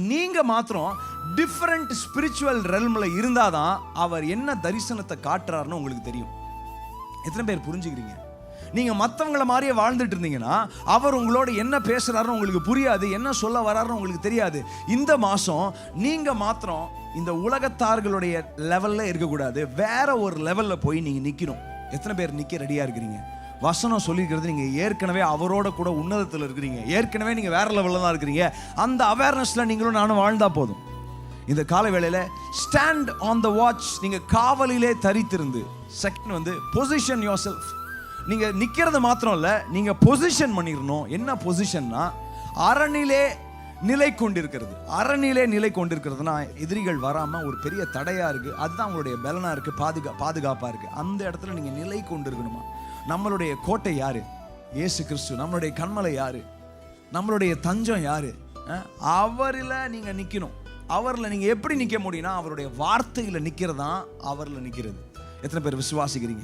நீங்கள் மாத்திரம் different spiritual ரெல்மில் இருந்தால் தான் அவர் என்ன தரிசனத்தை காட்டுறாருன்னு உங்களுக்கு தெரியும். எத்தனை பேர் புரிஞ்சுக்கிறீங்க? நீங்கள் மற்றவங்களை மாதிரியே வாழ்ந்துட்டு இருந்தீங்கன்னா அவர் உங்களோட என்ன பேசுகிறாருன்னு உங்களுக்கு புரியாது, என்ன சொல்ல வர்றாருன்னு உங்களுக்கு தெரியாது. இந்த மாதம் நீங்கள் மாத்திரம் இந்த உலகத்தார்களுடைய லெவலில் இருக்கக்கூடாது, வேற ஒரு லெவலில் போய் நீங்கள் நிற்கணும். எத்தனை பேர் நிற்க ரெடியாக இருக்கிறீங்க? வசனம் சொல்லியிருக்கிறது நீங்கள் ஏற்கனவே அவரோட கூட உன்னதத்தில் இருக்கிறீங்க, ஏற்கனவே நீங்கள் வேற லெவலில் தான் இருக்கிறீங்க. அந்த அவேர்னஸில் நீங்களும் நானும் வாழ்ந்தா போதும். இந்த கால வேளையில் ஸ்டாண்ட் ஆன் த வாட்ச், நீங்கள் காவலிலே தரித்திருந்து. Second position yourself. நீங்கள் நிற்கிறது மாத்திரம் இல்லை, நீங்கள் பொசிஷன் பண்ணிடணும். என்ன பொசிஷன்னா அரணிலே நிலை கொண்டிருக்கிறது. அரணிலே நிலை கொண்டிருக்கிறதுனா எதிரிகள் வராமல் ஒரு பெரிய தடையாக இருக்குது, அதுதான் உங்களுடைய பலனாக இருக்குது, பாதுகாப்பாக இருக்குது. அந்த இடத்துல நீங்கள் நிலை கொண்டிருக்கணுமா? நம்மளுடைய கோட்டை யாரு? இயேசு கிறிஸ்து. நம்மளுடைய கண்மலை யாரு? நம்மளுடைய தஞ்சம் யாரு? அவரில் நீங்கள் நிற்கணும். அவரில் நீங்கள் எப்படி நிற்க முடியும்னா அவருடைய வார்த்தையில் நிற்கிறது தான் அவரில் நிற்கிறது. எத்தனை பேர் விசுவாசிக்கிறீங்க?